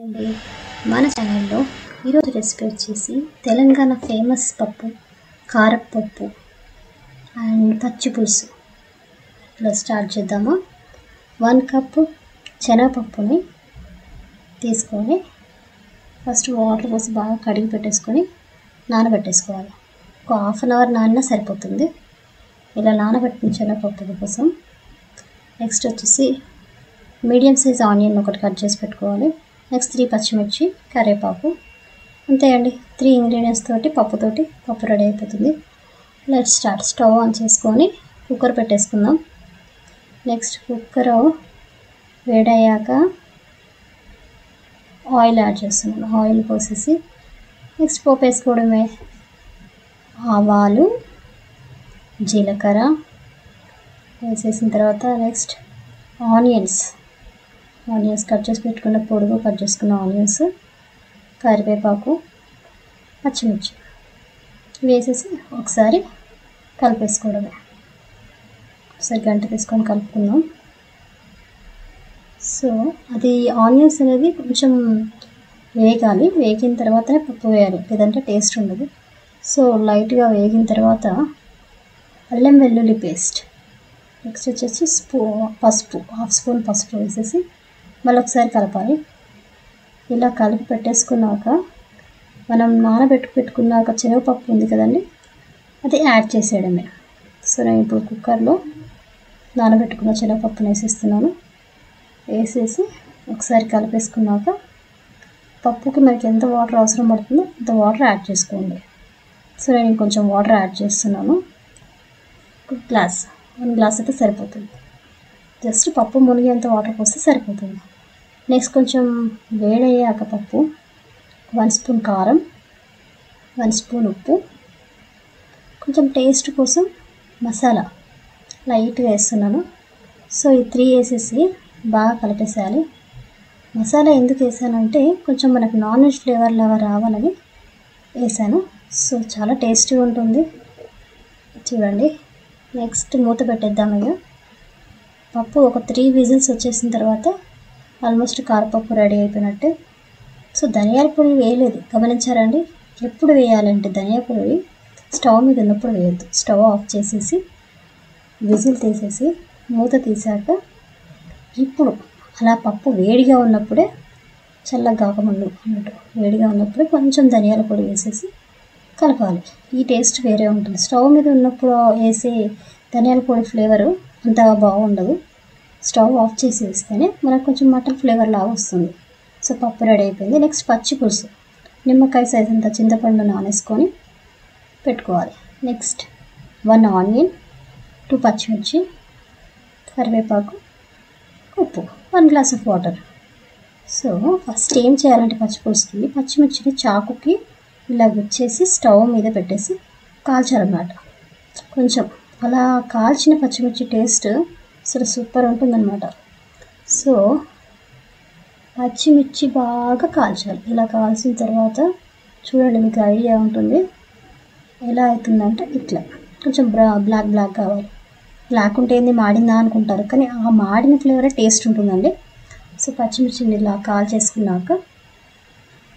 అండి మన ఛానల్లో ఈరోజు రెసిపీ వచ్చేసి తెలంగాణ ఫేమస్ పప్పు కారపప్పు అండ్ పచ్చి పులుసు. ఇలా స్టార్ట్ చేద్దామా. 1 కప్పు శనగపప్పుని తీసుకొని ఫస్ట్ వాటర్ పోసి బాగా కడిగి పెట్టేసుకొని నానబెట్టేసుకోవాలి. ఒక ½ గంట నానినా సరిపోతుంది. ఇలా నానబెట్టిన శనగపప్పు కోసం నెక్స్ట్ వచ్చేసి మీడియం సైజ్ ఆనియన్ ఒకటి కట్ చేసి పెట్టుకోవాలి. నెక్స్ట్ 3 పచ్చిమిర్చి, కరివేపాకు, అంతే అండి. 3 ఇంగ్రీడియంట్స్ తోటి పప్పు రెడీ అయిపోతుంది. Let's start. స్టవ్ ఆన్ చేసుకొని కుక్కర్ పెట్టేసుకుందాం. నెక్స్ట్ కుక్కర్ వేడయ్యాక ఆయిల్ యాడ్ చేస్తున్నాను. ఆయిల్ పోసేసి నెక్స్ట్ పోపు వేసుకోవడమే. ఆవాలు, జీలకర్ర వేసేసిన తర్వాత నెక్స్ట్ ఆనియన్స్ కట్ చేసి పెట్టుకున్న పొడుగు కట్ చేసుకున్న ఆనియన్స్, కరివేపాకు, పచ్చిమిర్చి వేసేసి ఒకసారి కలిపేసుకోవడమే. ఒకసారి గంట తీసుకొని కలుపుకుందాం. సో అది ఆనియన్స్ అనేది కొంచెం వేగాలి. వేగిన తర్వాతనే పప్పు వేయాలి, లేదంటే టేస్ట్ ఉండదు. సో లైట్గా వేగిన తర్వాత అల్లం వెల్లుల్లి పేస్ట్, నెక్స్ట్ వచ్చేసి పసుపు, ½ స్పూన్ పసుపు వేసేసి మళ్ళీ ఒకసారి కలపాలి. ఇలా కలిపి పెట్టేసుకున్నాక మనం పెట్టుకున్నాక శనగపప్పు ఉంది కదండి, అది యాడ్ చేసేయడమే. సో నేను ఇప్పుడు కుక్కర్లో నానబెట్టుకున్న శనగపప్పును వేసేస్తున్నాను. వేసేసి ఒకసారి కలిపేసుకున్నాక పప్పుకి మనకి ఎంత వాటర్ అవసరం పడుతుందో అంత వాటర్ యాడ్ చేసుకోండి. సో నేను కొంచెం వాటర్ యాడ్ చేస్తున్నాను. 1 గ్లాస్ అయితే సరిపోతుంది. జస్ట్ పప్పు మునిగేంత వాటర్ పోస్తే సరిపోతుంది. నెక్స్ట్ కొంచెం వేడయ్యాక పప్పు 1 స్పూన్ కారం, 1 స్పూన్ ఉప్పు, కొంచెం టేస్ట్ కోసం మసాలా లైట్గా వేస్తున్నాను. సో ఈ 3 వేసేసి బాగా కలిపేసేయాలి. మసాలా ఎందుకు వేసానంటే కొంచెం మనకు నాన్ వెజ్ ఫ్లేవర్ లాగా రావాలని వేసాను. సో చాలా టేస్టీగా ఉంటుంది, చూడండి. నెక్స్ట్ మూత పెట్టేద్దాం. ఇక పప్పు ఒక 3 విజిల్స్ వచ్చేసిన తర్వాత ఆల్మోస్ట్ కారపప్పు రెడీ అయిపోయినట్టే. సో ధనియాల పొడి వేయలేదు, గమనించారండి. ఎప్పుడు వేయాలంటే ధనియా పొడి స్టవ్ మీద ఉన్నప్పుడు వేయద్దు. స్టవ్ ఆఫ్ చేసేసి విజిల్ తీసేసి మూత తీసాక ఇప్పుడు అలా పప్పు వేడిగా ఉన్నప్పుడే, చల్లగా కాకముందు అన్నట్టు వేడిగా ఉన్నప్పుడే కొంచెం ధనియాల పొడి వేసేసి కలపాలి. ఈ టేస్ట్ వేరే ఉంటుంది. స్టవ్ మీద ఉన్నప్పుడు వేసే ధనియాల పొడి ఫ్లేవరు అంతగా బాగుండదు. స్టవ్ ఆఫ్ చేసి వేస్తేనే మనకు కొంచెం మటన్ ఫ్లేవర్ లాగా వస్తుంది. సో పప్పు రెడీ అయిపోయింది. నెక్స్ట్ పచ్చి పులుసు, నిమ్మకాయ సైజ్ అంత చింతపండు నానేసుకొని పెట్టుకోవాలి. నెక్స్ట్ 1 ఆనియన్, 2 పచ్చిమిర్చి, కరివేపాకు, ఉప్పు, 1 glass of water. So first ఏం చేయాలంటే పచ్చి పులుసుకి పచ్చిమిర్చిని చాకుకి ఇలా గుచ్చేసి స్టవ్ మీద పెట్టేసి కాల్చాలన్నమాట. కొంచెం అలా కాల్చిన పచ్చిమిర్చి టేస్ట్ అసలు సూపర్ ఉంటుందన్నమాట. సో పచ్చిమిర్చి బాగా కాల్చాలి. ఇలా కాల్చిన తర్వాత చూడండి, మీకు ఐడియా ఉంటుంది ఎలా అవుతుందంటే ఇట్లా కొంచెం బ్లాక్ కావాలి. బ్లాక్ ఉంటే ఏంది మాడిందా అనుకుంటారు, కానీ ఆ మాడిన ఫ్లేవరే టేస్ట్ ఉంటుందండి. సో పచ్చిమిర్చిని ఇలా కాల్చేసుకున్నాక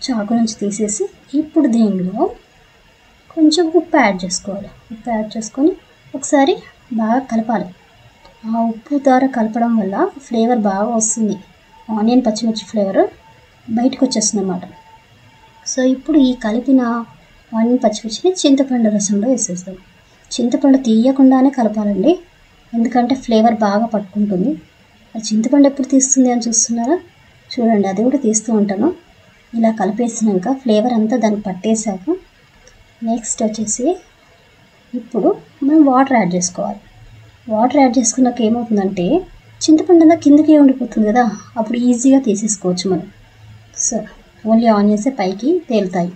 చాకు నుంచి తీసేసి ఇప్పుడు దీనిలో కొంచెం ఉప్పు యాడ్ చేసుకోవాలి. ఉప్పు యాడ్ చేసుకొని ఒకసారి బాగా కలపాలి. ఆ ఉప్పు ద్వారా కలపడం వల్ల ఫ్లేవర్ బాగా వస్తుంది. ఆనియన్ పచ్చిమిర్చి ఫ్లేవర్ బయటకు వచ్చేస్తుంది అన్నమాట. సో ఇప్పుడు ఈ కలిపిన ఆనియన్ పచ్చిమిర్చిని చింతపండు రసంలో వేసేస్తాం. చింతపండు తీయకుండానే కలపాలండి, ఎందుకంటే ఫ్లేవర్ బాగా పట్టుకుంటుంది. ఆ చింతపండు ఎప్పుడు తీస్తుంది అని చూస్తున్నారా, చూడండి అది కూడా తీస్తూ ఉంటాను. ఇలా కలిపేసినాక ఫ్లేవర్ అంతా దానికి పట్టేశాక నెక్స్ట్ వచ్చేసి ఇప్పుడు మనం వాటర్ యాడ్ చేసుకోవాలి. వాటర్ యాడ్ చేసుకున్నాక ఏమవుతుందంటే చింతపండు అంతా కిందకే ఉండిపోతుంది కదా, అప్పుడు ఈజీగా తీసేసుకోవచ్చు మనం. సో ఓన్లీ ఆనియన్సే పైకి తేలుతాయి.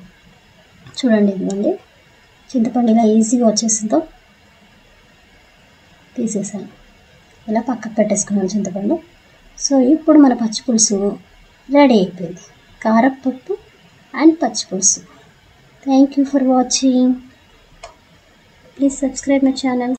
చూడండి, ఇదిగోండి చింతపండు ఇలా ఈజీగా వచ్చేసిందో తీసేసాను. ఇలా పక్కకు పెట్టేసుకున్నాను చింతపండు. సో ఇప్పుడు మన పచ్చి పులుసు రెడీ అయిపోయింది. కారపప్పు అండ్ పచ్చి పులుసు. Thank you for watching. Please subscribe my channel.